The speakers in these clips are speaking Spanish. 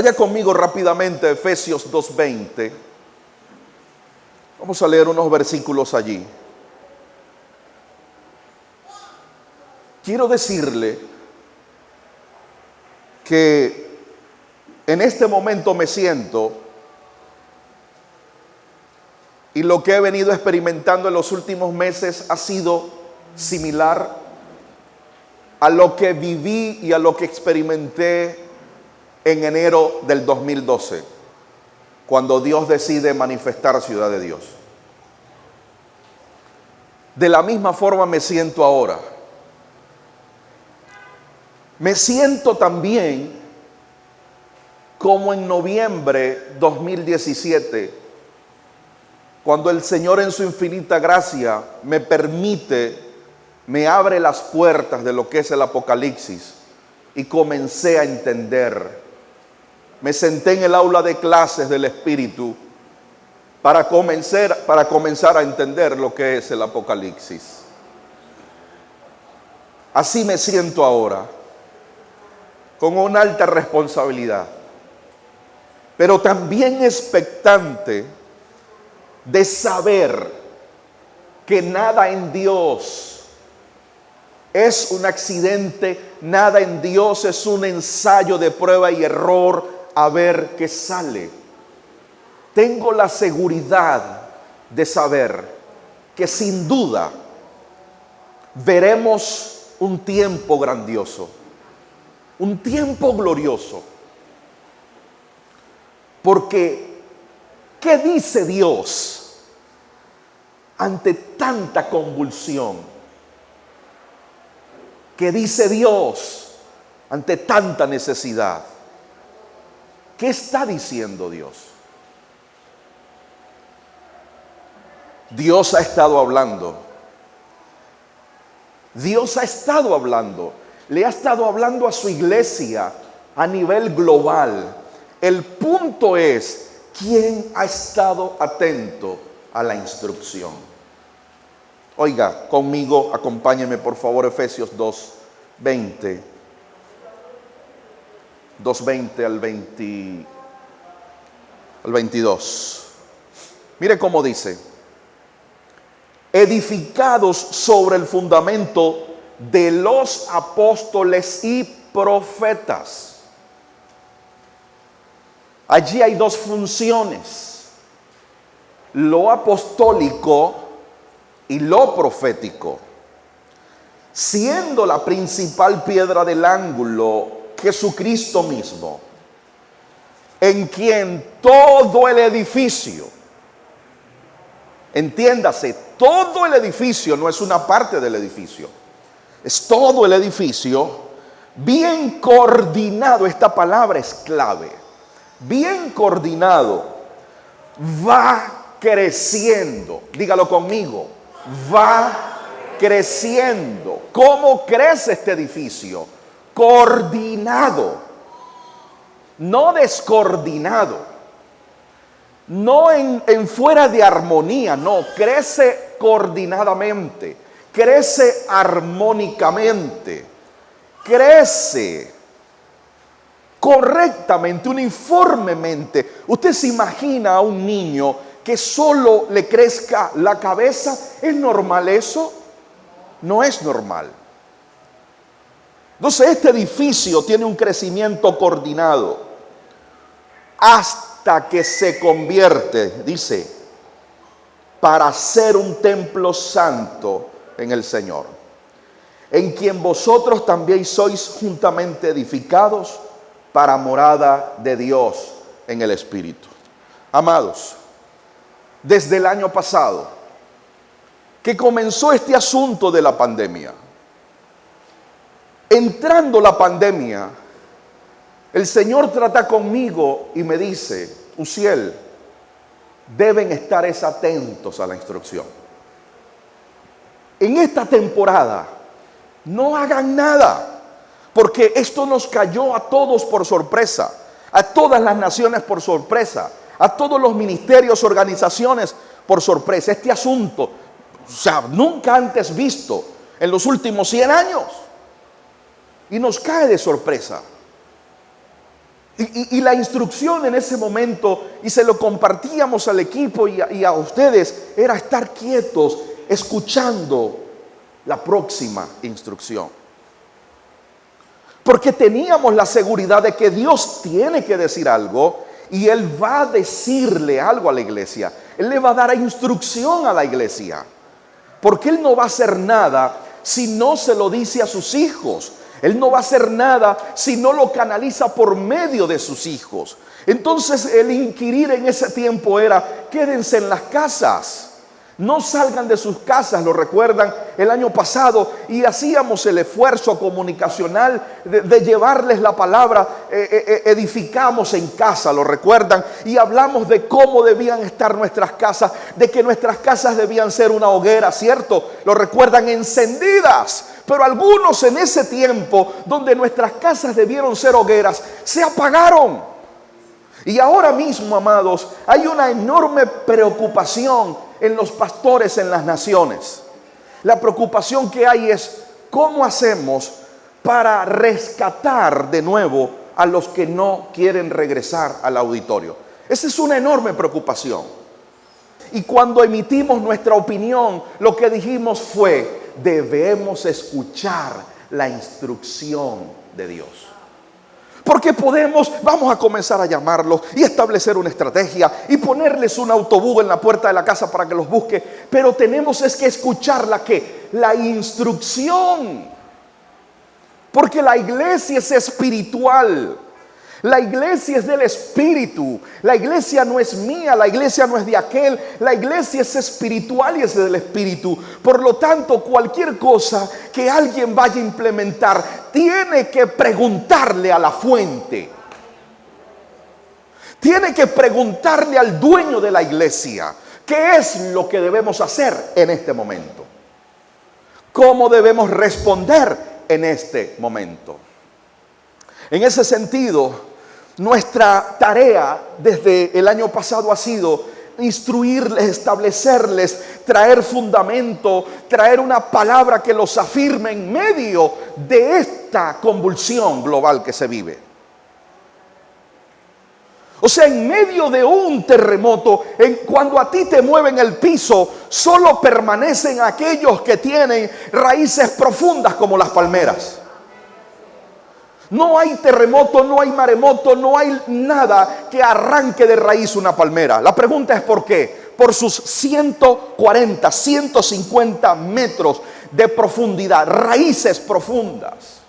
Vaya conmigo rápidamente a Efesios 2:20. Vamos a leer unos versículos allí. Quiero decirle que en este momento me siento, y lo que he venido experimentando en los últimos meses ha sido similar a lo que viví y a lo que experimenté en enero del 2012, cuando Dios decide manifestar Ciudad de Dios. De la misma forma me siento ahora. Me siento también como en noviembre 2017, cuando el Señor en su infinita gracia me abre las puertas de lo que es el Apocalipsis y comencé a entender. Me senté en el aula de clases del Espíritu para comenzar a entender lo que es el Apocalipsis. Así me siento ahora, con una alta responsabilidad, pero también expectante de saber que nada en Dios es un accidente, nada en Dios es un ensayo de prueba y error a ver qué sale. Tengo la seguridad de saber que sin duda veremos un tiempo grandioso, un tiempo glorioso. Porque, ¿qué dice Dios ante tanta convulsión? ¿Qué dice Dios ante tanta necesidad? ¿Qué está diciendo Dios? Dios ha estado hablando. Dios ha estado hablando. Le ha estado hablando a su iglesia a nivel global. El punto es, ¿quién ha estado atento a la instrucción? Oiga, conmigo, acompáñeme por favor, Efesios 2:20. 2:20 al 22. Mire cómo dice: edificados sobre el fundamento de los apóstoles y profetas. Allí hay dos funciones: lo apostólico y lo profético, siendo la principal piedra del ángulo Jesucristo mismo, en quien todo el edificio, entiéndase, todo el edificio, no es una parte del edificio, es todo el edificio, bien coordinado. Esta palabra es clave. Bien coordinado, va creciendo. Dígalo conmigo: va creciendo. ¿Cómo crece este edificio? Coordinado, no descoordinado, no en fuera de armonía, no, crece coordinadamente, crece armónicamente, crece correctamente, uniformemente. Usted se imagina a un niño que solo le crezca la cabeza. ¿Es normal eso? No es normal. Entonces este edificio tiene un crecimiento coordinado hasta que se convierte, dice, para ser un templo santo en el Señor, en quien vosotros también sois juntamente edificados para morada de Dios en el Espíritu. Amados, desde el año pasado que comenzó este asunto de la pandemia, entrando la pandemia, el Señor trata conmigo y me dice: Uziel, deben estar atentos a la instrucción. En esta temporada no hagan nada, porque esto nos cayó a todos por sorpresa, a todas las naciones por sorpresa, a todos los ministerios, organizaciones por sorpresa. Este asunto, nunca antes visto en los últimos 100 años. Y nos cae de sorpresa. Y la instrucción en ese momento, y se lo compartíamos al equipo y a ustedes, era estar quietos, escuchando la próxima instrucción. Porque teníamos la seguridad de que Dios tiene que decir algo y Él va a decirle algo a la iglesia. Él le va a dar instrucción a la iglesia. Porque Él no va a hacer nada si no se lo dice a sus hijos. Él no va a hacer nada si no lo canaliza por medio de sus hijos. Entonces el inquirir en ese tiempo era: quédense en las casas. No salgan de sus casas. Lo recuerdan el año pasado, y hacíamos el esfuerzo comunicacional de llevarles la palabra. Edificamos en casa, lo recuerdan, y hablamos de cómo debían estar nuestras casas, de que nuestras casas debían ser una hoguera, ¿cierto? Lo recuerdan, encendidas. Pero algunos en ese tiempo, donde nuestras casas debieron ser hogueras, se apagaron. Y ahora mismo, amados, hay una enorme preocupación en los pastores en las naciones. La preocupación que hay es: ¿cómo hacemos para rescatar de nuevo a los que no quieren regresar al auditorio? Esa es una enorme preocupación. Y cuando emitimos nuestra opinión, lo que dijimos fue: debemos escuchar la instrucción de Dios. Porque vamos a comenzar a llamarlos y establecer una estrategia y ponerles un autobús en la puerta de la casa para que los busque. Pero tenemos que escuchar la instrucción. Porque la iglesia es espiritual. La iglesia es del Espíritu. La iglesia no es mía, la iglesia no es de aquel. La iglesia es espiritual y es del Espíritu. Por lo tanto, cualquier cosa que alguien vaya a implementar, tiene que preguntarle a la fuente. Tiene que preguntarle al dueño de la iglesia: ¿qué es lo que debemos hacer en este momento? ¿Cómo debemos responder en este momento? En ese sentido, nuestra tarea desde el año pasado ha sido instruirles, establecerles, traer fundamento, traer una palabra que los afirme en medio de esta convulsión global que se vive. O sea, en medio de un terremoto, cuando a ti te mueven el piso, solo permanecen aquellos que tienen raíces profundas como las palmeras. No hay terremoto, no hay maremoto, no hay nada que arranque de raíz una palmera. La pregunta es: ¿por qué? Por sus 140, 150 metros de profundidad, raíces profundas.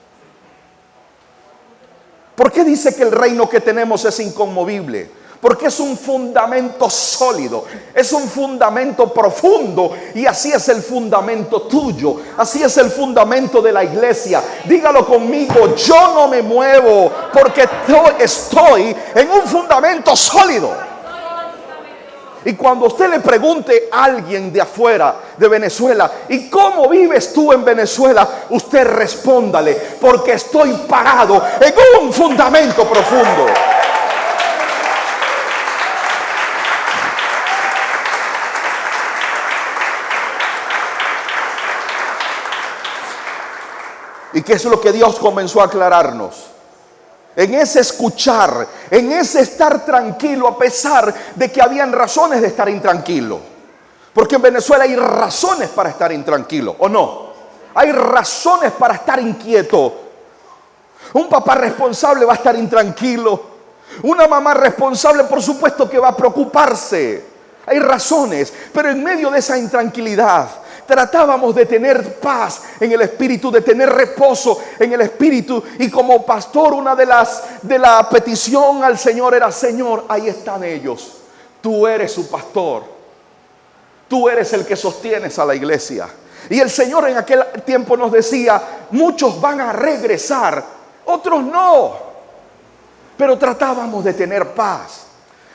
¿Por qué dice que el reino que tenemos es inconmovible? Porque es un fundamento sólido, es un fundamento profundo, y así es el fundamento tuyo, así es el fundamento de la iglesia. Dígalo conmigo: yo no me muevo porque estoy en un fundamento sólido. Y cuando usted le pregunte a alguien de afuera, de Venezuela: ¿y cómo vives tú en Venezuela?, usted respóndale: porque estoy parado en un fundamento profundo. ¿Y qué es lo que Dios comenzó a aclararnos? En ese escuchar, en ese estar tranquilo, a pesar de que habían razones de estar intranquilo. Porque en Venezuela hay razones para estar intranquilo, ¿o no? Hay razones para estar inquieto. Un papá responsable va a estar intranquilo. Una mamá responsable, por supuesto que va a preocuparse. Hay razones, pero en medio de esa intranquilidad, tratábamos de tener paz en el espíritu, de tener reposo en el espíritu. Y como pastor, una de la petición al Señor era: Señor, ahí están ellos. Tú eres su pastor. Tú eres el que sostienes a la iglesia. Y el Señor en aquel tiempo nos decía: muchos van a regresar, otros no. Pero tratábamos de tener paz.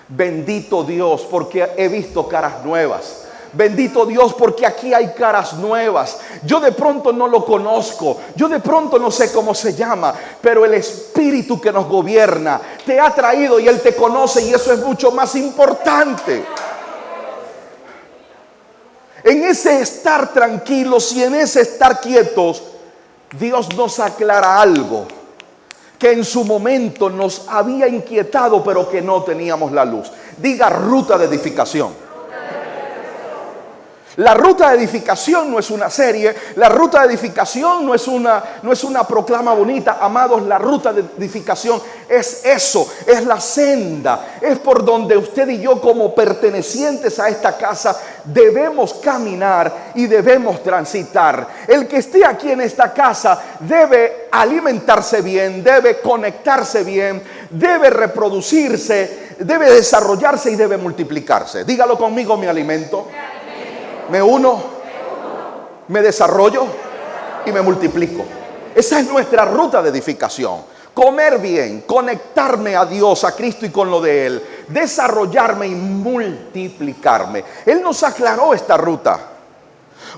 Bendito Dios, porque he visto caras nuevas. Bendito Dios, porque aquí hay caras nuevas. Yo de pronto no lo conozco, yo de pronto no sé cómo se llama, pero el Espíritu que nos gobierna te ha traído y Él te conoce, y eso es mucho más importante. En ese estar tranquilos y en ese estar quietos, Dios nos aclara algo: que en su momento nos había inquietado, pero que no teníamos la luz. Diga: ruta de edificación. La ruta de edificación no es una serie, la ruta de edificación no es una proclama bonita. Amados, la ruta de edificación es eso, es la senda, es por donde usted y yo, como pertenecientes a esta casa, debemos caminar y debemos transitar. El que esté aquí en esta casa debe alimentarse bien, debe conectarse bien, debe reproducirse, debe desarrollarse y debe multiplicarse. Dígalo conmigo: me alimento, me uno, me desarrollo y me multiplico. Esa es nuestra ruta de edificación. Comer bien, conectarme a Dios, a Cristo y con lo de Él, desarrollarme y multiplicarme. Él nos aclaró esta ruta.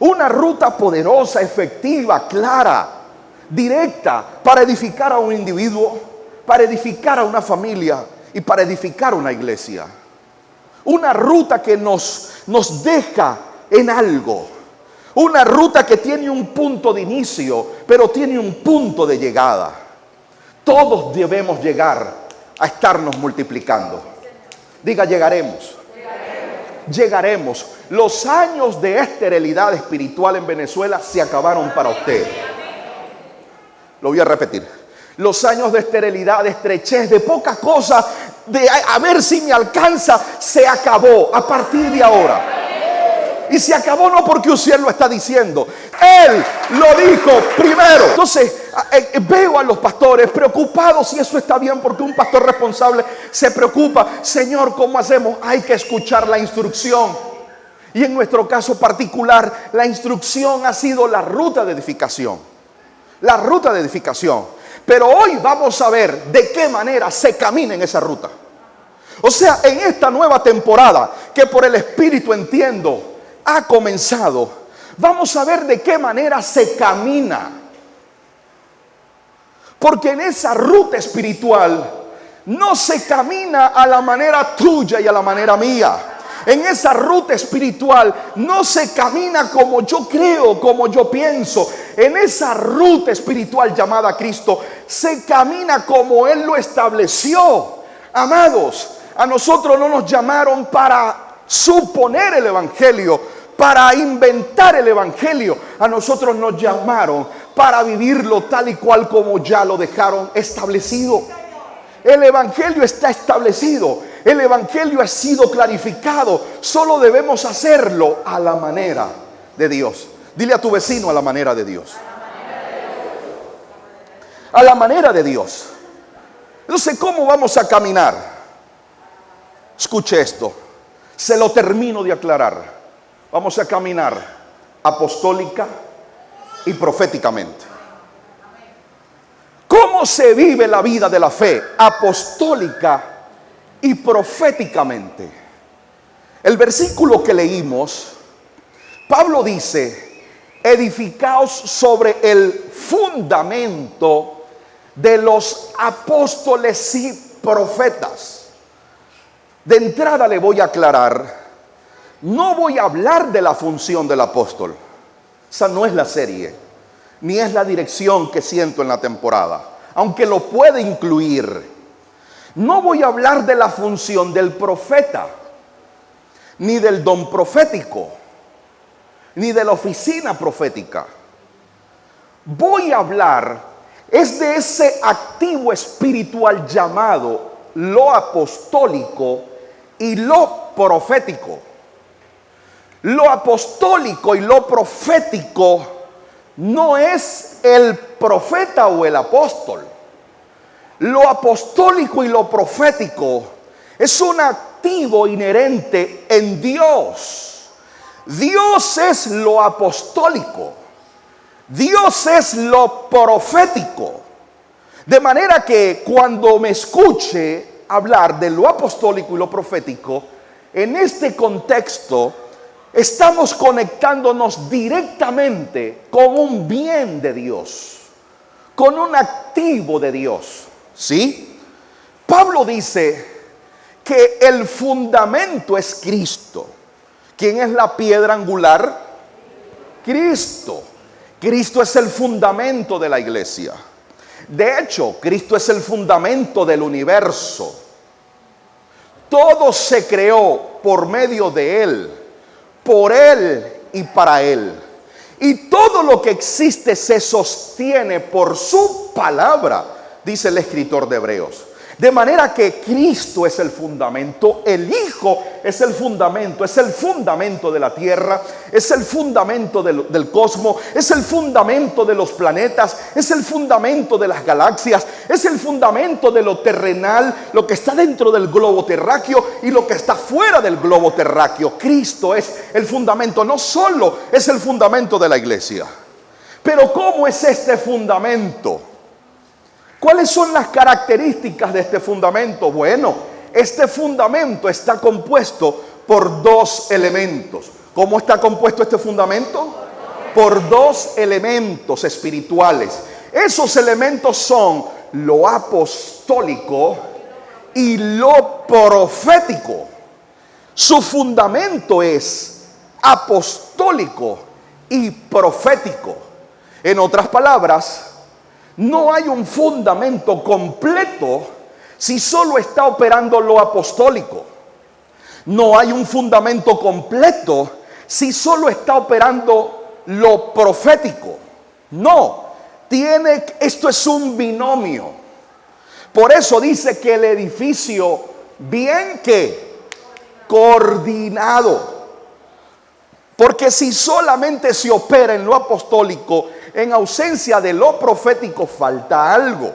Una ruta poderosa, efectiva, clara, directa, para edificar a un individuo, para edificar a una familia y para edificar una iglesia. Una ruta que nos deja en algo. Una ruta que tiene un punto de inicio, pero tiene un punto de llegada. Todos debemos llegar a estarnos multiplicando. Diga: llegaremos. Llegaremos. Los años de esterilidad espiritual en Venezuela se acabaron para usted. Lo voy a repetir. Los años de esterilidad, de estrechez, de poca cosa, de a ver si me alcanza, se acabó a partir de ahora. Y se acabó no porque usted lo está diciendo, Él lo dijo primero. Entonces veo a los pastores preocupados, y eso está bien, porque un pastor responsable se preocupa. Señor, ¿cómo hacemos? Hay que escuchar la instrucción. Y en nuestro caso particular, la instrucción ha sido la ruta de edificación. La ruta de edificación. Pero hoy vamos a ver de qué manera se camina en esa ruta. O sea, en esta nueva temporada, que por el Espíritu entiendo ha comenzado, vamos a ver de qué manera se camina. Porque en esa ruta espiritual no se camina a la manera tuya y a la manera mía. En esa ruta espiritual no se camina como yo creo, como yo pienso. En esa ruta espiritual llamada Cristo se camina como Él lo estableció. Amados, a nosotros no nos llamaron para suponer el evangelio, para inventar el evangelio. A nosotros nos llamaron para vivirlo tal y cual como ya lo dejaron establecido. El evangelio está establecido. El evangelio ha sido clarificado. Solo debemos hacerlo a la manera de Dios. Dile a tu vecino: a la manera de Dios. A la manera de Dios. Entonces, ¿cómo vamos a caminar? Escuche esto. Se lo termino de aclarar. Vamos a caminar apostólica y proféticamente. ¿Cómo se vive la vida de la fe? Apostólica y proféticamente. El versículo que leímos, Pablo dice: edificaos sobre el fundamento de los apóstoles y profetas. De entrada le voy a aclarar: no voy a hablar de la función del apóstol. Esa no es la serie, ni es la dirección que siento en la temporada, aunque lo puede incluir. No voy a hablar de la función del profeta, ni del don profético, ni de la oficina profética. Voy a hablar es de ese activo espiritual llamado lo apostólico y lo profético. Lo apostólico y lo profético no es el profeta o el apóstol. Lo apostólico y lo profético es un activo inherente en Dios. Dios es lo apostólico. Dios es lo profético. De manera que cuando me escuche hablar de lo apostólico y lo profético, en este contexto estamos conectándonos directamente con un bien de Dios, con un activo de Dios. ¿Sí? Pablo dice que el fundamento es Cristo. ¿Quién es la piedra angular? Cristo. Cristo es el fundamento de la iglesia. De hecho, Cristo es el fundamento del universo. Todo se creó por medio de Él, por Él y para Él. Y todo lo que existe se sostiene por su palabra, dice el escritor de Hebreos. De manera que Cristo es el fundamento, el Hijo es el fundamento de la tierra, es el fundamento del cosmos, es el fundamento de los planetas, es el fundamento de las galaxias, es el fundamento de lo terrenal, lo que está dentro del globo terráqueo y lo que está fuera del globo terráqueo. Cristo es el fundamento, no solo es el fundamento de la iglesia. Pero ¿cómo es este fundamento? ¿Cuáles son las características de este fundamento? Bueno, este fundamento está compuesto por dos elementos. ¿Cómo está compuesto este fundamento? Por dos elementos espirituales. Esos elementos son lo apostólico y lo profético. Su fundamento es apostólico y profético. En otras palabras, no hay un fundamento completo si solo está operando lo apostólico. No hay un fundamento completo si solo está operando lo profético. No, esto es un binomio. Por eso dice que el edificio bien que coordinado. Porque si solamente se opera en lo apostólico, en ausencia de lo profético, falta algo.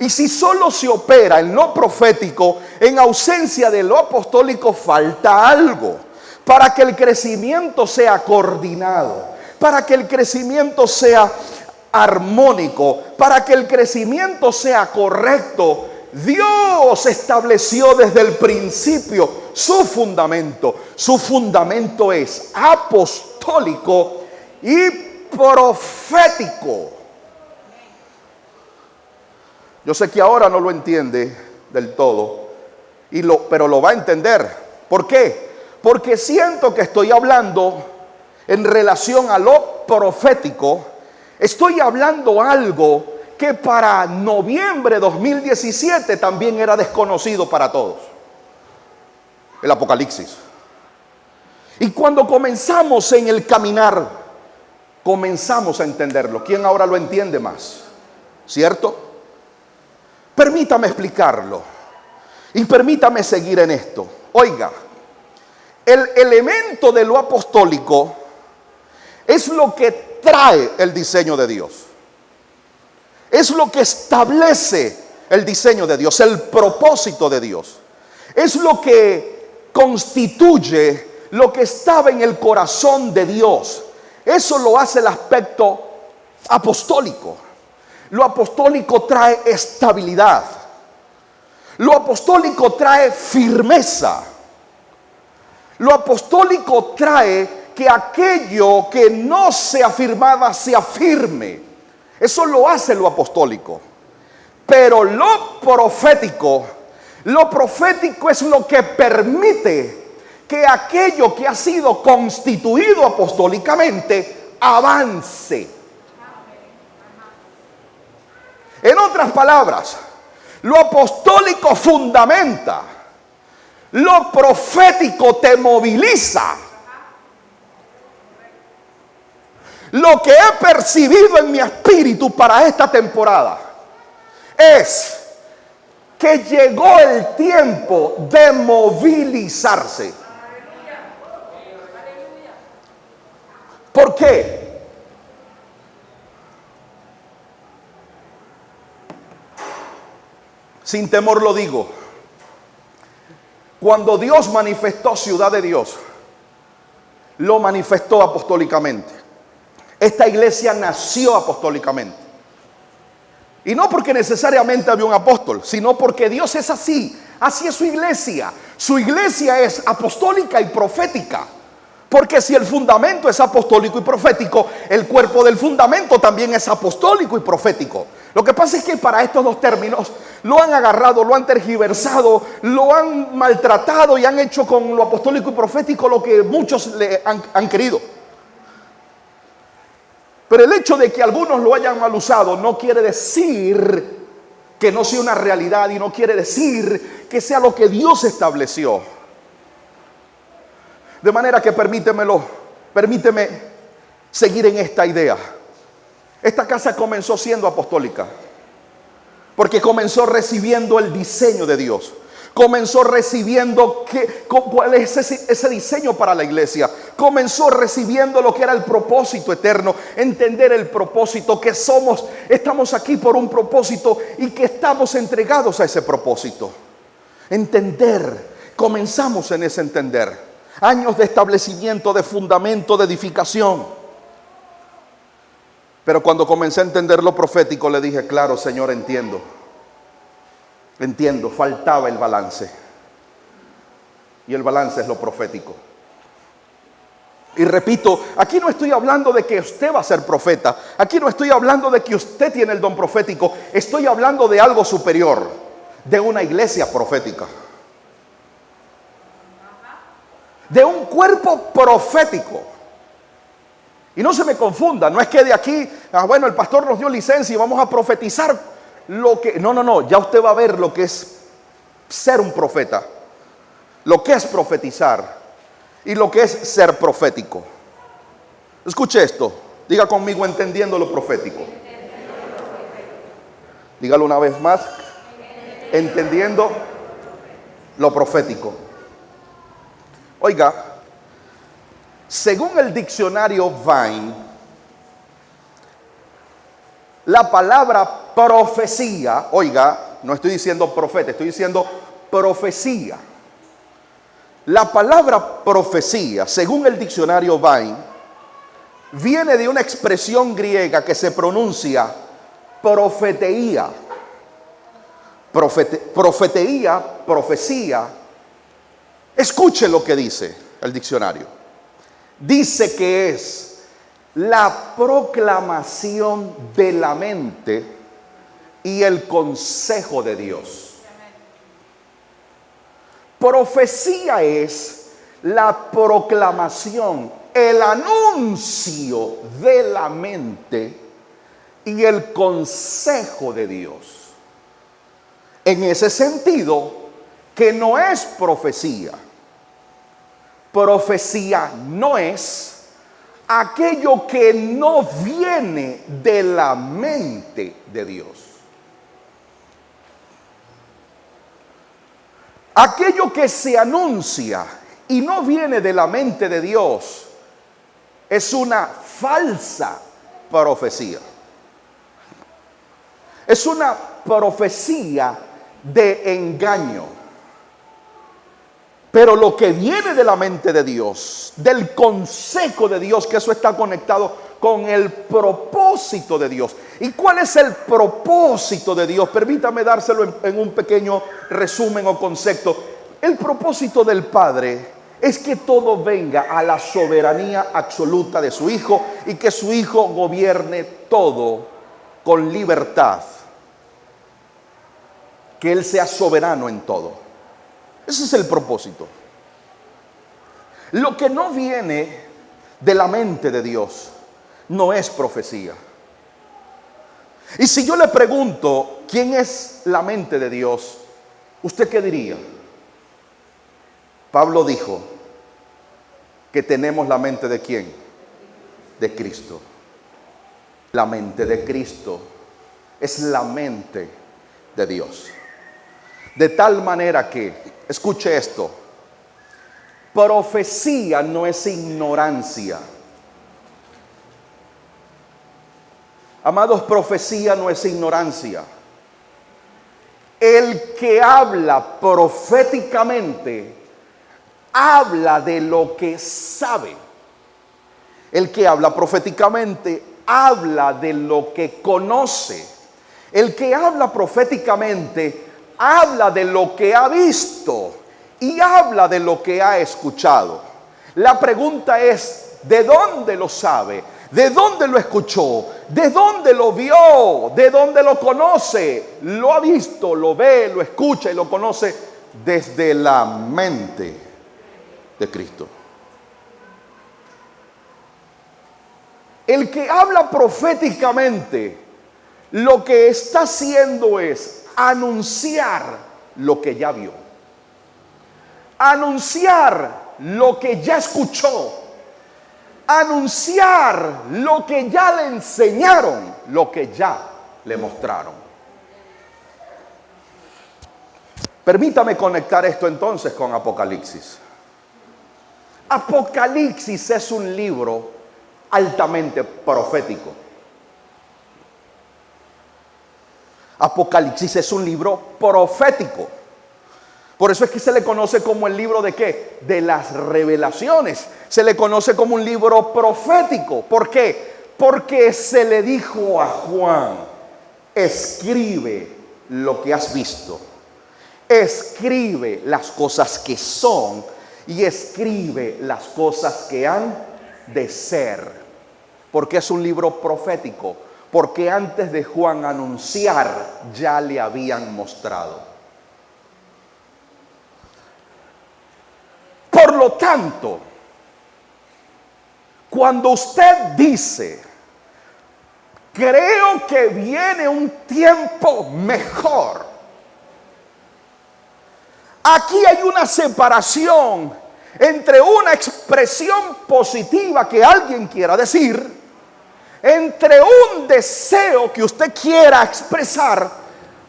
Y si solo se opera en lo profético, en ausencia de lo apostólico, falta algo. Para que el crecimiento sea coordinado, para que el crecimiento sea armónico, para que el crecimiento sea correcto, Dios estableció desde el principio su fundamento. Su fundamento es apostólico y profético. Yo sé que ahora no lo entiende del todo, pero lo va a entender. ¿Por qué? Porque siento que estoy hablando en relación a lo profético. Estoy hablando algo que para noviembre de 2017 también era desconocido para todos. El Apocalipsis. Y cuando comenzamos en el caminar, comenzamos a entenderlo. ¿Quién ahora lo entiende más? ¿Cierto? Permítame explicarlo. Y permítame seguir en esto. Oiga, el elemento de lo apostólico es lo que trae el diseño de Dios. Es lo que establece el diseño de Dios, el propósito de Dios. Es lo que constituye lo que estaba en el corazón de Dios. Eso lo hace el aspecto apostólico. Lo apostólico trae estabilidad. Lo apostólico trae firmeza. Lo apostólico trae que aquello que no se afirmaba se afirme. Eso lo hace lo apostólico. Pero lo profético es lo que permite que aquello que ha sido constituido apostólicamente avance. En otras palabras, lo apostólico fundamenta, lo profético te moviliza. Lo que he percibido en mi espíritu para esta temporada es que llegó el tiempo de movilizarse. ¿Por qué? Sin temor lo digo. Cuando Dios manifestó Ciudad de Dios, lo manifestó apostólicamente. Esta iglesia nació apostólicamente. Y no porque necesariamente había un apóstol, sino porque Dios es así. Así es su iglesia. Su iglesia es apostólica y profética. Porque si el fundamento es apostólico y profético, el cuerpo del fundamento también es apostólico y profético. Lo que pasa es que para estos dos términos lo han agarrado, lo han tergiversado, lo han maltratado y han hecho con lo apostólico y profético lo que muchos le han querido. Pero el hecho de que algunos lo hayan mal usado no quiere decir que no sea una realidad y no quiere decir que sea lo que Dios estableció. De manera que permíteme seguir en esta idea. Esta casa comenzó siendo apostólica porque comenzó recibiendo el diseño de Dios. Comenzó recibiendo cuál es ese diseño para la iglesia. Comenzó recibiendo lo que era el propósito eterno. Entender el propósito, que estamos aquí por un propósito y que estamos entregados a ese propósito. Entender, comenzamos en ese entender. Años de establecimiento, de fundamento, de edificación. Pero cuando comencé a entender lo profético, le dije, claro, Señor, entiendo, faltaba el balance. Y el balance es lo profético. Y repito, aquí no estoy hablando de que usted va a ser profeta. Aquí no estoy hablando de que usted tiene el don profético. Estoy hablando de algo superior, de una iglesia profética. De un cuerpo profético. Y no se me confunda, no es que de aquí, bueno, el pastor nos dio licencia y vamos a profetizar lo que... No, ya usted va a ver lo que es ser un profeta, lo que es profetizar y lo que es ser profético. Escuche esto, diga conmigo, entendiendo lo profético. Dígalo una vez más, entendiendo lo profético. Oiga, según el diccionario Vine, la palabra profecía, oiga, no estoy diciendo profeta, estoy diciendo profecía. La palabra profecía, según el diccionario Vine, viene de una expresión griega que se pronuncia profeteía. Profeteía, profecía. Escuche lo que dice el diccionario. Dice que es la proclamación de la mente y el consejo de Dios. Profecía es la proclamación, el anuncio de la mente y el consejo de Dios. En ese sentido, que no es profecía. Profecía no es aquello que no viene de la mente de Dios. Aquello que se anuncia y no viene de la mente de Dios es una falsa profecía. Es una profecía de engaño. Pero lo que viene de la mente de Dios, del consejo de Dios, que eso está conectado con el propósito de Dios. ¿Y cuál es el propósito de Dios? Permítame dárselo en un pequeño resumen o concepto. El propósito del Padre es que todo venga a la soberanía absoluta de su Hijo y que su Hijo gobierne todo con libertad. Que Él sea soberano en todo. Ese es el propósito. Lo que no viene de la mente de Dios no es profecía. Y si yo le pregunto quién es la mente de Dios, ¿usted qué diría? Pablo dijo que tenemos la mente ¿de quién? De Cristo. La mente de Cristo es la mente de Dios. De tal manera que, escuche esto, profecía no es ignorancia. Amados, profecía no es ignorancia. El que habla proféticamente, habla de lo que sabe. El que habla proféticamente, habla de lo que conoce. El que habla proféticamente, habla de lo que ha visto y habla de lo que ha escuchado. La pregunta es, ¿de dónde lo sabe? ¿De dónde lo escuchó? ¿De dónde lo vio? ¿De dónde lo conoce? Lo ha visto, lo ve, lo escucha y lo conoce desde la mente de Cristo. El que habla proféticamente, lo que está haciendo es anunciar lo que ya vio, anunciar lo que ya escuchó, anunciar lo que ya le enseñaron, lo que ya le mostraron. Permítame conectar esto entonces con Apocalipsis. Apocalipsis es un libro altamente profético. Apocalipsis es un libro profético. Por eso es que se le conoce como el libro de ¿qué? De las revelaciones. Se le conoce como un libro profético. ¿Por qué? Porque se le dijo a Juan: escribe lo que has visto, escribe las cosas que son y escribe las cosas que han de ser. Porque es un libro profético. Porque antes de Juan anunciar, ya le habían mostrado. Por lo tanto, cuando usted dice: creo que viene un tiempo mejor, aquí hay una separación entre una expresión positiva que alguien quiera decir, entre un deseo que usted quiera expresar,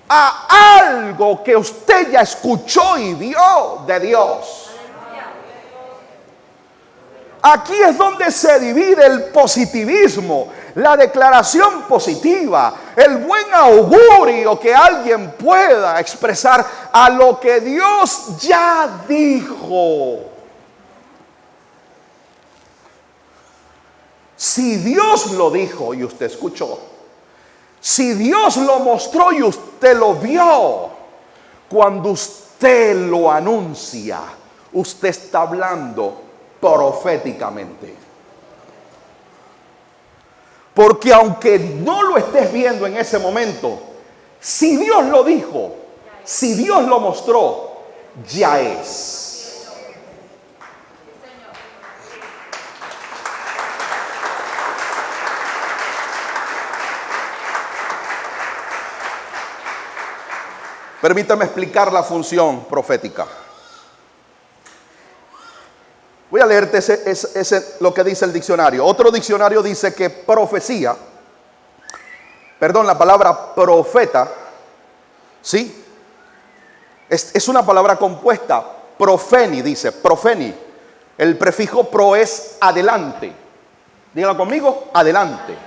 a algo que usted ya escuchó y vio de Dios. Aquí es donde se divide el positivismo, la declaración positiva, el buen augurio que alguien pueda expresar a lo que Dios ya dijo. Si Dios lo dijo y usted escuchó, si Dios lo mostró y usted lo vio, cuando usted lo anuncia, usted está hablando proféticamente. Porque aunque no lo estés viendo en ese momento, si Dios lo dijo, si Dios lo mostró, ya es. Permítame explicar la función profética. Voy a leerte lo que dice el diccionario. Otro diccionario dice que profecía, la palabra profeta, ¿sí? Es una palabra compuesta. Profeni, dice, profeni. El prefijo pro es adelante. Díganlo conmigo, adelante.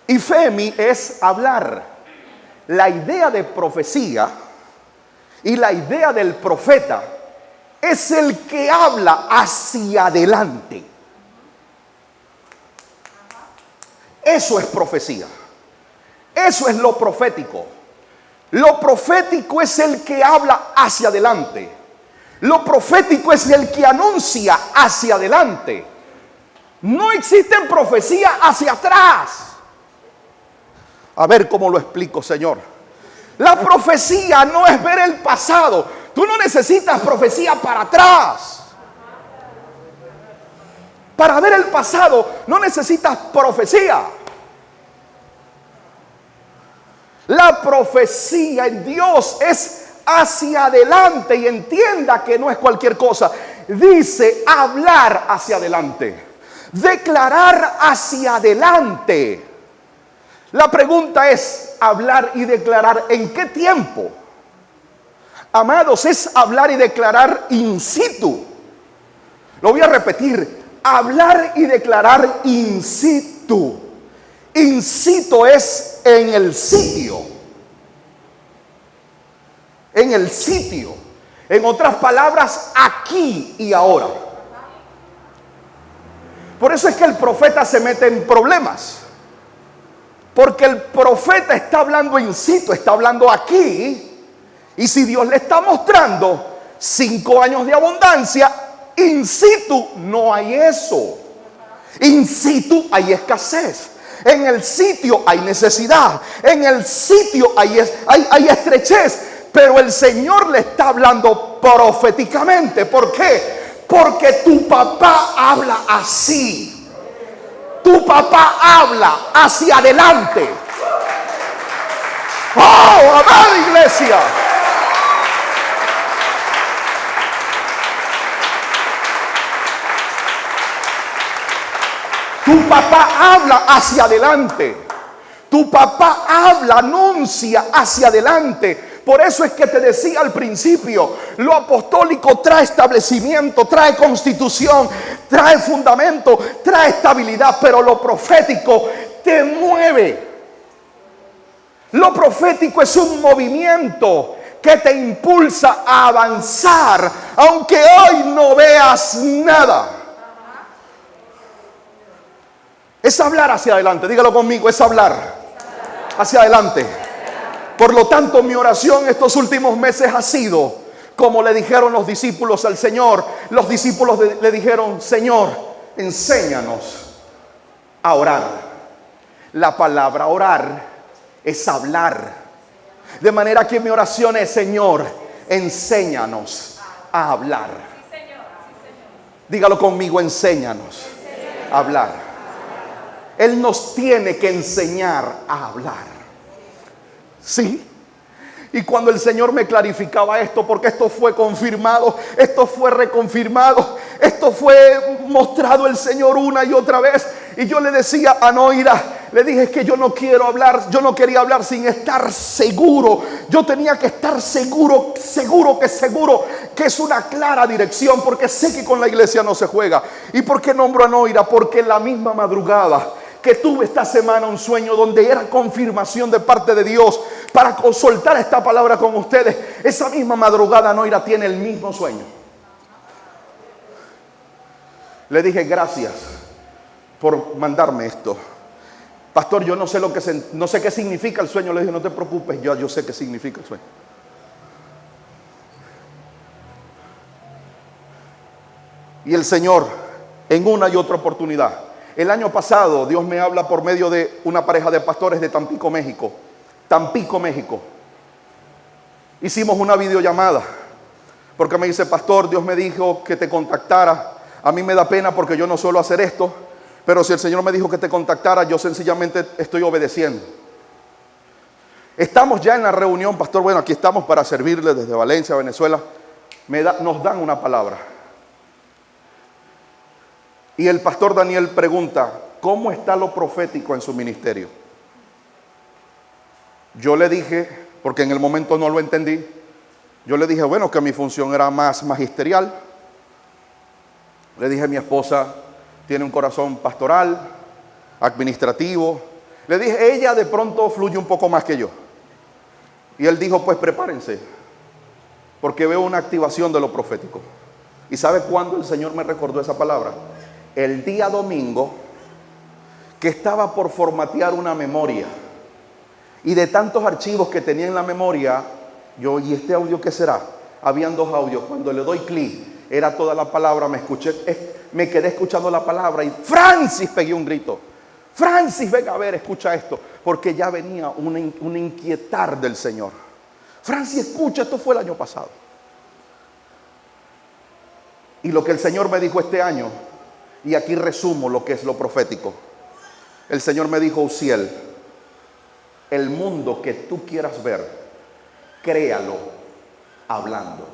Y femi es hablar. La idea de profecía y la idea del profeta es el que habla hacia adelante. Eso es profecía. Eso es lo profético. Lo profético es el que habla hacia adelante. Lo profético es el que anuncia hacia adelante. No existe profecía hacia atrás. A ver cómo lo explico, Señor. La profecía no es ver el pasado. Tú no necesitas profecía para atrás. Para ver el pasado no necesitas profecía. La profecía en Dios es hacia adelante, y entienda que no es cualquier cosa. Dice hablar hacia adelante, declarar hacia adelante. La pregunta es: hablar y declarar ¿en qué tiempo? Amados, es hablar y declarar in situ. Lo voy a repetir: hablar y declarar in situ. In situ es en el sitio. En el sitio. En otras palabras, aquí y ahora. Por eso es que el profeta se mete en problemas. Porque el profeta está hablando in situ, está hablando aquí. Y si Dios le está mostrando 5 años de abundancia, in situ no hay eso. In situ hay escasez. En el sitio hay necesidad. En el sitio hay estrechez. Pero el Señor le está hablando proféticamente. ¿Por qué? Porque tu papá habla así. Tu papá habla hacia adelante. ¡Oh, amada iglesia! Tu papá habla hacia adelante. Tu papá habla, anuncia hacia adelante. Por eso es que te decía al principio, lo apostólico trae establecimiento, trae constitución, trae fundamento, trae estabilidad, pero lo profético te mueve. Lo profético es un movimiento que te impulsa a avanzar, aunque hoy no veas nada. Es hablar hacia adelante, dígalo conmigo, es hablar hacia adelante. Por lo tanto, mi oración estos últimos meses ha sido, como le dijeron los discípulos al Señor. Los discípulos le dijeron: Señor, enséñanos a orar. La palabra orar es hablar. De manera que mi oración es: Señor, enséñanos a hablar. Dígalo conmigo, enséñanos a hablar. Él nos tiene que enseñar a hablar. Sí. Y cuando el Señor me clarificaba esto, porque esto fue confirmado, esto fue reconfirmado, esto fue mostrado el Señor una y otra vez. Y yo le decía a Noira, le dije: es que yo no quiero hablar, yo no quería hablar sin estar seguro. Yo tenía que estar seguro que es una clara dirección, porque sé que con la iglesia no se juega. ¿Y por qué nombro a Noira? Porque en la misma madrugada que tuve esta semana un sueño donde era confirmación de parte de Dios para soltar esta palabra con ustedes. Esa misma madrugada Noira tiene el mismo sueño. Le dije: gracias por mandarme esto. Pastor, yo no sé no sé qué significa el sueño. Le dije: no te preocupes, yo sé qué significa el sueño. Y el Señor, en una y otra oportunidad, el año pasado Dios me habla por medio de una pareja de pastores de Tampico, México. Tampico, México. Hicimos una videollamada porque me dice: pastor, Dios me dijo que te contactara. A mí me da pena porque yo no suelo hacer esto, pero si el Señor me dijo que te contactara, yo sencillamente estoy obedeciendo. Estamos ya en la reunión, pastor. Bueno, aquí estamos para servirle desde Valencia, Venezuela. Nos dan una palabra. Y el pastor Daniel pregunta: ¿cómo está lo profético en su ministerio? Yo le dije, porque en el momento no lo entendí, yo le dije, bueno, que mi función era más magisterial. Le dije: mi esposa tiene un corazón pastoral, administrativo. Le dije: ella de pronto fluye un poco más que yo. Y él dijo: pues prepárense, porque veo una activación de lo profético. ¿Y sabe cuándo el Señor me recordó esa palabra? El día domingo, que estaba por formatear una memoria, y de tantos archivos que tenía en la memoria, ¿y este audio qué será? Habían dos audios. Cuando le doy clic, era toda la palabra. Me quedé escuchando la palabra y Francis, pegué un grito. Francis, venga a ver, escucha esto, porque ya venía un inquietar del Señor. Francis, escucha, esto fue el año pasado. Y lo que el Señor me dijo este año, y aquí resumo lo que es lo profético. El Señor me dijo: Uziel, el mundo que tú quieras ver, créalo hablando.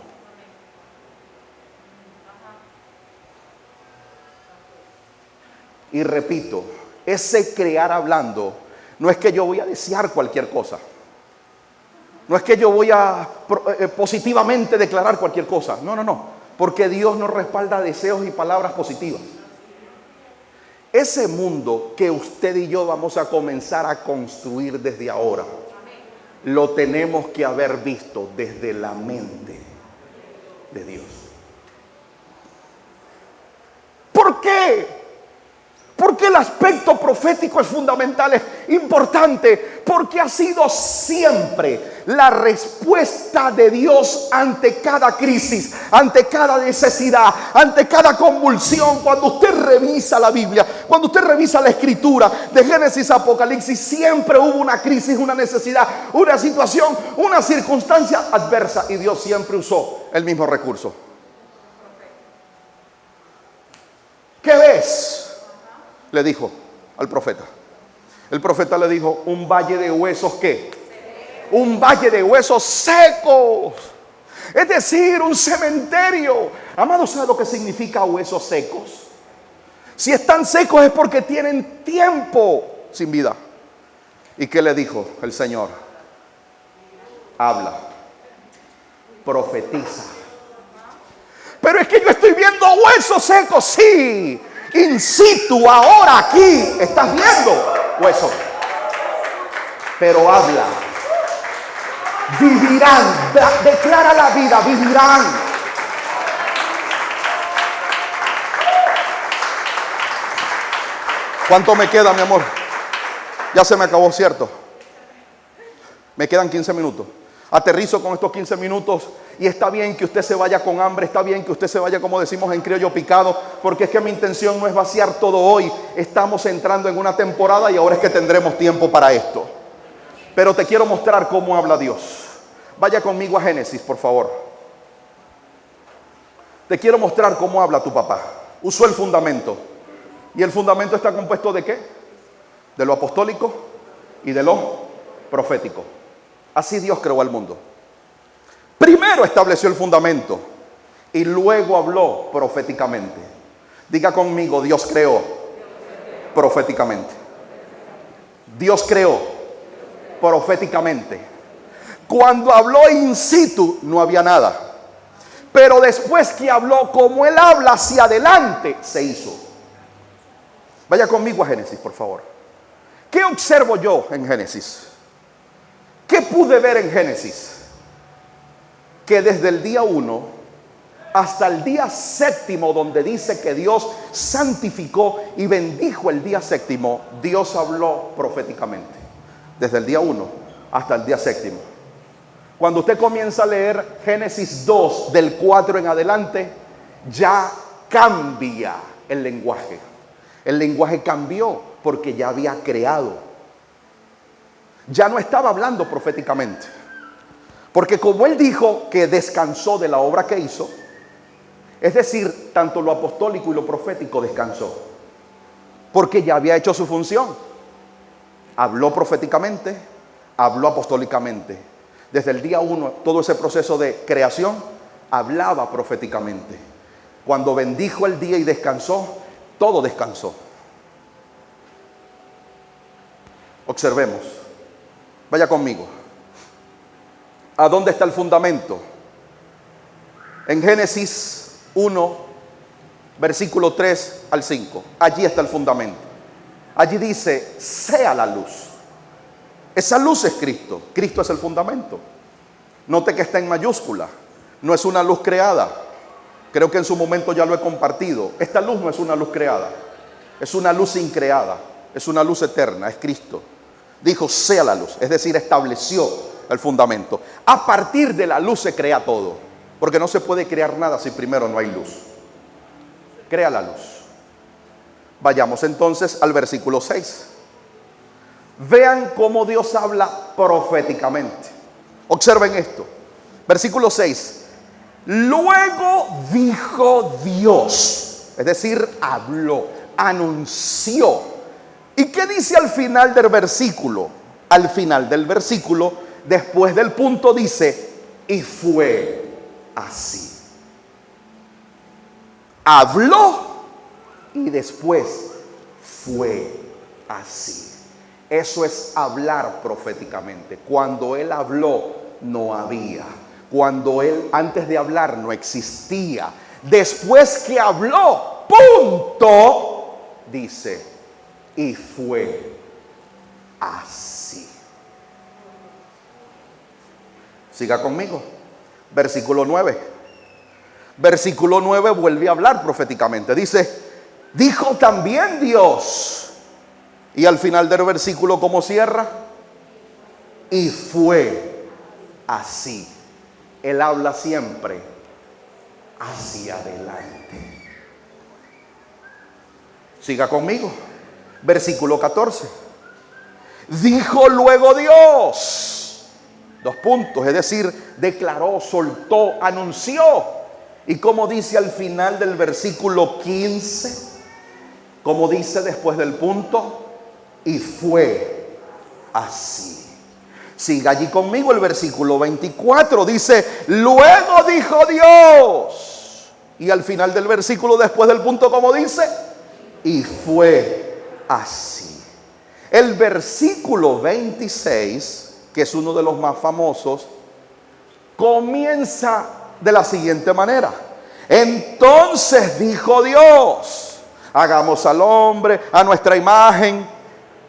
Y repito, ese crear hablando no es que yo voy a desear cualquier cosa. No es que yo voy a positivamente declarar cualquier cosa. No. Porque Dios nos respalda deseos y palabras positivas. Ese mundo que usted y yo vamos a comenzar a construir desde ahora, lo tenemos que haber visto desde la mente de Dios. ¿Por qué? Porque el aspecto profético es fundamental, es importante, porque ha sido siempre la respuesta de Dios ante cada crisis, ante cada necesidad, ante cada convulsión. Cuando usted revisa la Biblia, cuando usted revisa la Escritura, de Génesis a Apocalipsis, siempre hubo una crisis, una necesidad, una situación, una circunstancia adversa, y Dios siempre usó el mismo recurso. ¿Qué ves? Le dijo: al profeta. El profeta le dijo, un valle de huesos, ¿qué? Un valle de huesos secos. Es decir, un cementerio. Amado, ¿sabe lo que significa huesos secos? Si están secos es porque tienen tiempo sin vida. ¿Y qué le dijo el Señor? Habla, profetiza. Pero es que yo estoy viendo huesos secos. Sí, in situ, ahora aquí estás viendo huesos. Pero habla. Vivirán. Declara la vida, vivirán. ¿Cuánto me queda, mi amor? Ya se me acabó, ¿cierto? Me quedan 15 minutos. Aterrizo con estos 15 minutos. Y está bien que usted se vaya con hambre, está bien que usted se vaya, como decimos en criollo, picado, porque es que mi intención no es vaciar todo hoy. Estamos entrando en una temporada y ahora es que tendremos tiempo para esto. Pero te quiero mostrar cómo habla Dios. Vaya conmigo a Génesis, por favor. Te quiero mostrar cómo habla tu papá. Usó el fundamento. ¿Y el fundamento está compuesto de qué? De lo apostólico y de lo profético. Así Dios creó al mundo. Primero estableció el fundamento y luego habló proféticamente. Diga conmigo, Dios creó proféticamente. Dios creó proféticamente. Cuando habló in situ no había nada. Pero después que habló como Él habla hacia adelante, se hizo. Vaya conmigo a Génesis, por favor. ¿Qué observo yo en Génesis? ¿Qué pude ver en Génesis? Que desde el día 1 hasta el día 7, donde dice que Dios santificó y bendijo el día 7, Dios habló proféticamente. Desde el día 1 hasta el día 7. Cuando usted comienza a leer Génesis 2, del 4 en adelante, ya cambia el lenguaje. El lenguaje cambió porque ya había creado. Ya no estaba hablando proféticamente. Porque como Él dijo que descansó de la obra que hizo, es decir, tanto lo apostólico y lo profético descansó. Porque ya había hecho su función. Habló proféticamente, habló apostólicamente. Desde el día 1, todo ese proceso de creación, hablaba proféticamente. Cuando bendijo el día y descansó, todo descansó. Observemos. Vaya conmigo. ¿A dónde está el fundamento? En Génesis 1, versículo 3 al 5. Allí está el fundamento. Allí dice, sea la luz. Esa luz es Cristo. Cristo es el fundamento. Note que está en mayúscula. No es una luz creada. Creo que en su momento ya lo he compartido. Esta luz no es una luz creada. Es una luz increada. Es una luz eterna. Es Cristo. Dijo, sea la luz. Es decir, estableció el fundamento. A partir de la luz se crea todo. Porque no se puede crear nada si primero no hay luz. Crea la luz. Vayamos entonces al versículo 6. Vean cómo Dios habla proféticamente. Observen esto. Versículo 6. Luego dijo Dios. Es decir, habló, anunció. ¿Y qué dice al final del versículo? Al final del versículo, después del punto dice, y fue así. Habló y después fue así. Eso es hablar proféticamente. Cuando Él habló, no había. Cuando Él, antes de hablar, no existía. Después que habló, punto, dice, y fue así. Siga conmigo. Versículo 9. Versículo 9 vuelve a hablar proféticamente. Dice, dijo también Dios. Y al final del versículo, ¿cómo cierra? Y fue así. Él habla siempre hacia adelante. Siga conmigo. Versículo 14. Dijo luego Dios. 2 puntos, es decir, declaró, soltó, anunció. Y como dice al final del versículo 15, como dice después del punto, Y fue así. Siga allí conmigo el versículo 24. Dice, luego dijo Dios. Y al final del versículo, después del punto, como dice, y fue así. El versículo 26, que es uno de los más famosos, comienza de la siguiente manera. Entonces dijo Dios, hagamos al hombre a nuestra imagen.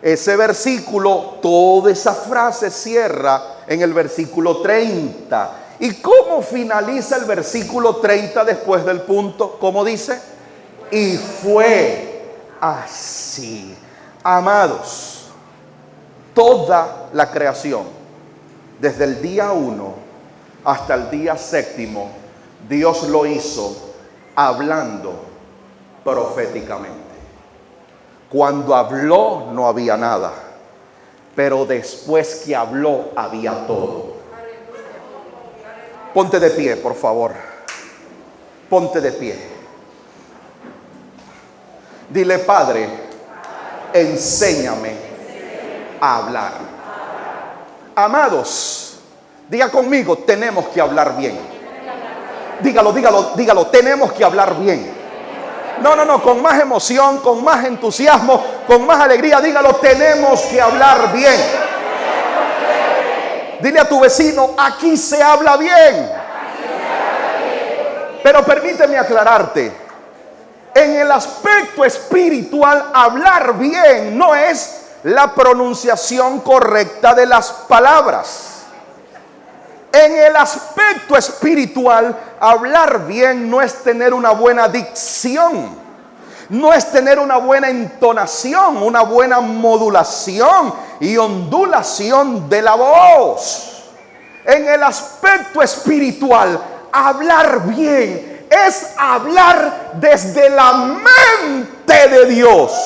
Ese versículo, toda esa frase cierra en el versículo 30. ¿Y cómo finaliza el versículo 30 después del punto? ¿Cómo dice? Y fue así. Amados, toda la creación, desde el día 1 hasta el día 7, Dios lo hizo hablando proféticamente. Cuando habló no había nada, pero después que habló había todo. Ponte de pie, por favor. Ponte de pie. Dile, Padre, enséñame a hablar. Amados, diga conmigo, tenemos que hablar bien. Dígalo, tenemos que hablar bien. No, con más emoción, con más entusiasmo, con más alegría, dígalo, tenemos que hablar bien. Dile a tu vecino, aquí se habla bien. Pero permíteme aclararte, en el aspecto espiritual, hablar bien no es la pronunciación correcta de las palabras. En el aspecto espiritual, hablar bien no es tener una buena dicción, no es tener una buena entonación, una buena modulación y ondulación de la voz. En el aspecto espiritual, hablar bien es hablar desde la mente de Dios.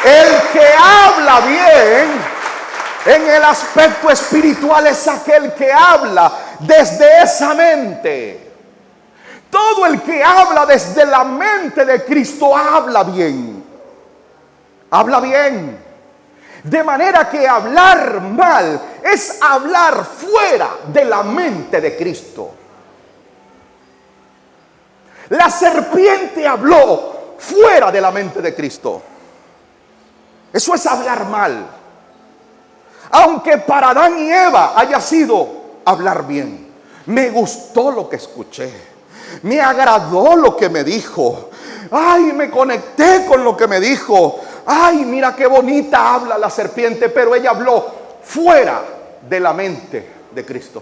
El que habla bien en el aspecto espiritual es aquel que habla desde esa mente. Todo el que habla desde la mente de Cristo habla bien. Habla bien. De manera que hablar mal es hablar fuera de la mente de Cristo. La serpiente habló fuera de la mente de Cristo. Eso es hablar mal. Aunque para Adán y Eva haya sido hablar bien. Me gustó lo que escuché. Me agradó lo que me dijo. Ay, me conecté con lo que me dijo. Ay, mira qué bonita habla la serpiente. Pero ella habló fuera de la mente de Cristo.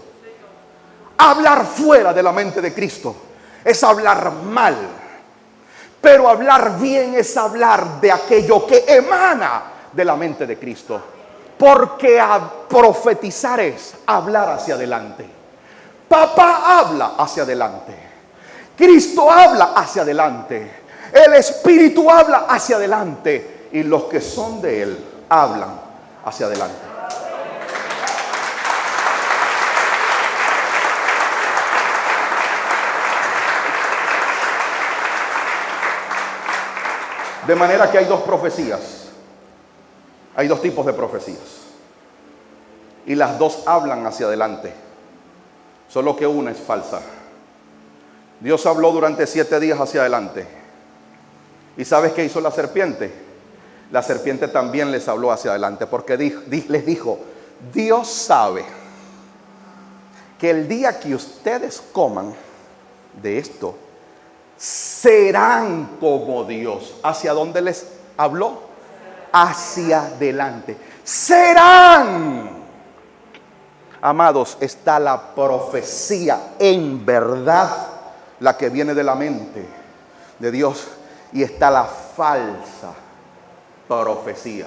Hablar fuera de la mente de Cristo es hablar mal. Pero hablar bien es hablar de aquello que emana de la mente de Cristo. Porque profetizar es hablar hacia adelante. Papá habla hacia adelante. Cristo habla hacia adelante. El Espíritu habla hacia adelante. Y los que son de Él hablan hacia adelante. De manera que hay dos profecías. Hay dos tipos de profecías. Y las dos hablan hacia adelante. Solo que una es falsa. Dios habló durante 7 días hacia adelante. ¿Y sabes qué hizo la serpiente? La serpiente también les habló hacia adelante. Porque les dijo, Dios sabe que el día que ustedes coman de esto, serán como Dios. ¿Hacia dónde les habló? Hacia adelante. Serán. Amados, está la profecía en verdad, la que viene de la mente de Dios, y está la falsa profecía.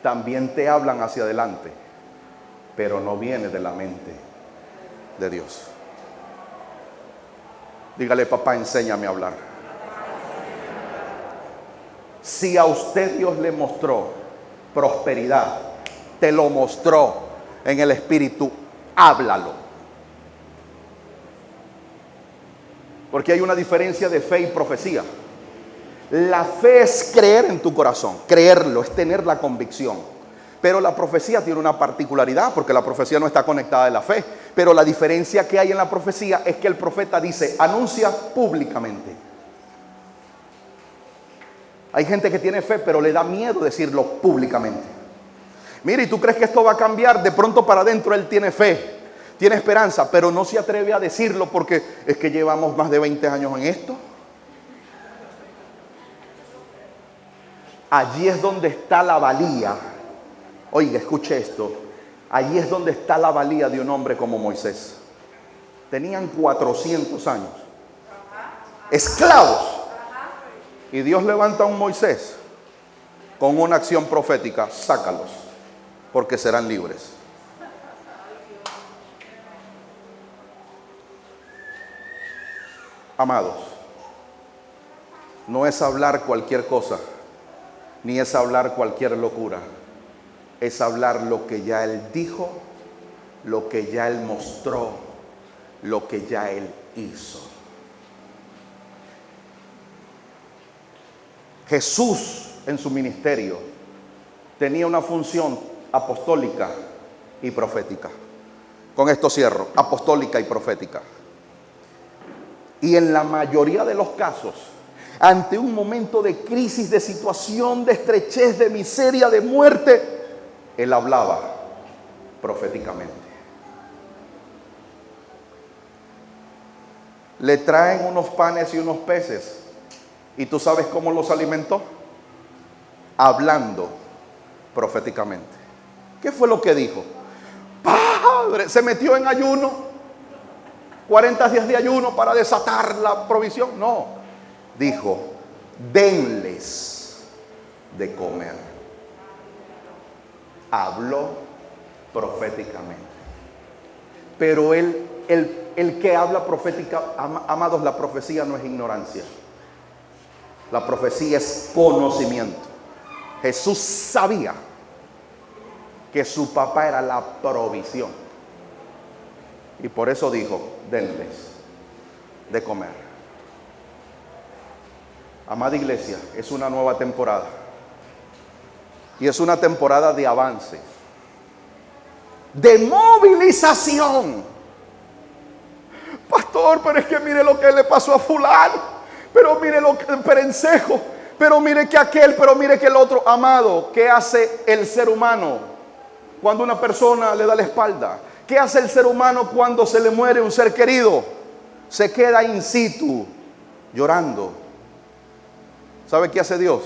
También te hablan hacia adelante, pero no viene de la mente de Dios. Dígale, papá, enséñame a hablar. Si a usted Dios le mostró prosperidad, te lo mostró en el Espíritu, háblalo. Porque hay una diferencia de fe y profecía. La fe es creer en tu corazón, creerlo, es tener la convicción. Pero la profecía tiene una particularidad, porque la profecía no está conectada a la fe. Pero la diferencia que hay en la profecía es que el profeta dice, anuncia públicamente. Hay gente que tiene fe, pero le da miedo decirlo públicamente. Mire, ¿y tú crees que esto va a cambiar? De pronto para adentro él tiene fe, tiene esperanza, pero no se atreve a decirlo porque es que llevamos más de 20 años en esto. Allí es donde está la valía. Oiga, escuche esto. Allí es donde está la valía de un hombre como Moisés. Tenían 400 años. Esclavos. Y Dios levanta a un Moisés con una acción profética. Sácalos, porque serán libres. Amados, no es hablar cualquier cosa, ni es hablar cualquier locura. Es hablar lo que ya Él dijo, lo que ya Él mostró, lo que ya Él hizo. Jesús en su ministerio tenía una función apostólica y profética. Con esto cierro, apostólica y profética. Y en la mayoría de los casos, ante un momento de crisis, de situación, de estrechez, de miseria, de muerte, Él hablaba proféticamente. Le traen unos panes y unos peces. ¿Y tú sabes cómo los alimentó? Hablando proféticamente. ¿Qué fue lo que dijo? Padre, se metió en ayuno. 40 días de ayuno para desatar la provisión. No. Dijo, denles de comer. Habló proféticamente. Pero el que habla profética, amados, la profecía no es ignorancia. La profecía es conocimiento. Jesús sabía que su papá era la provisión. Y por eso dijo, denles de comer. Amada iglesia, es una nueva temporada. Y es una temporada de avance, de movilización. Pastor, pero es que mire lo que le pasó a fulano. Pero mire lo que perencejo. Pero mire que aquel, pero mire que el otro. Amado, ¿qué hace el ser humano cuando una persona le da la espalda? ¿Qué hace el ser humano cuando se le muere un ser querido? Se queda in situ, llorando. ¿Sabe qué hace Dios?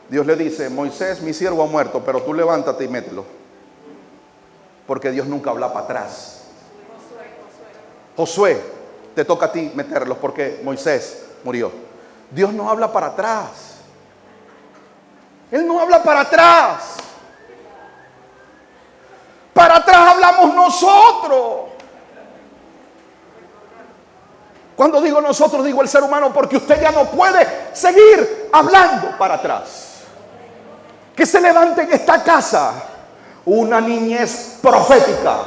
Dios le dice, Moisés, mi siervo ha muerto, pero tú levántate y mételo. Porque Dios nunca habla para atrás. Josué, te toca a ti meterlos porque Moisés murió. Dios no habla para atrás. Él no habla para atrás. Para atrás hablamos nosotros. Cuando digo nosotros, digo el ser humano, porque usted ya no puede seguir hablando para atrás. Que se levante en esta casa una niñez profética.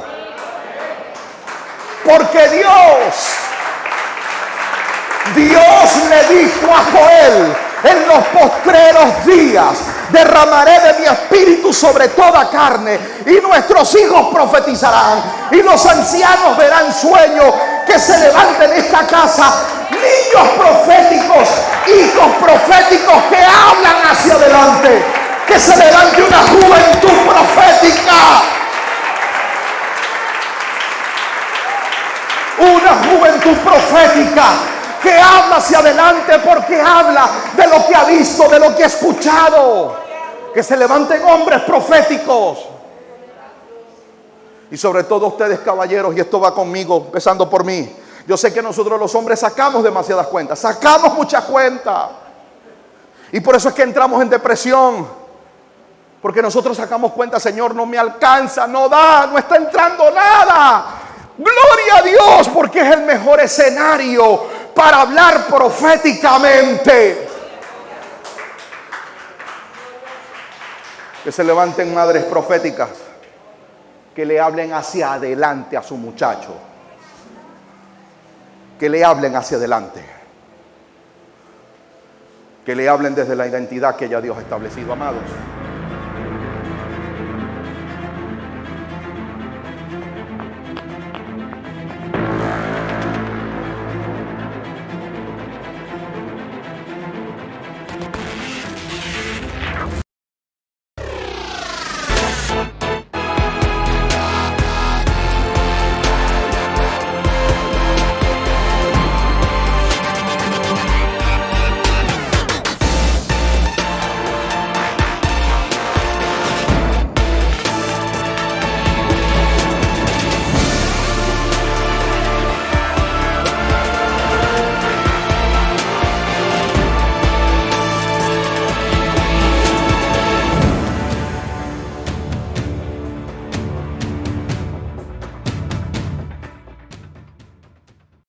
Porque Dios le dijo a Joel, en los postreros días derramaré de mi espíritu sobre toda carne, y nuestros hijos profetizarán, y los ancianos verán sueños. Que se levanten en esta casa niños proféticos, hijos proféticos que hablan hacia adelante. Que se levante una juventud profética. Una juventud profética que habla hacia adelante porque habla de lo que ha visto, de lo que ha escuchado. Que se levanten hombres proféticos. Y sobre todo ustedes, caballeros, y esto va conmigo, empezando por mí. Yo sé que nosotros los hombres sacamos demasiadas cuentas, sacamos muchas cuentas. Y por eso es que entramos en depresión. Porque nosotros sacamos cuentas, Señor, no me alcanza, no da, no está entrando nada. Gloria a Dios, porque es el mejor escenario para hablar proféticamente. Que se levanten madres proféticas, que le hablen hacia adelante a su muchacho. que le hablen hacia adelante, que le hablen desde la identidad que ya Dios ha establecido, amados.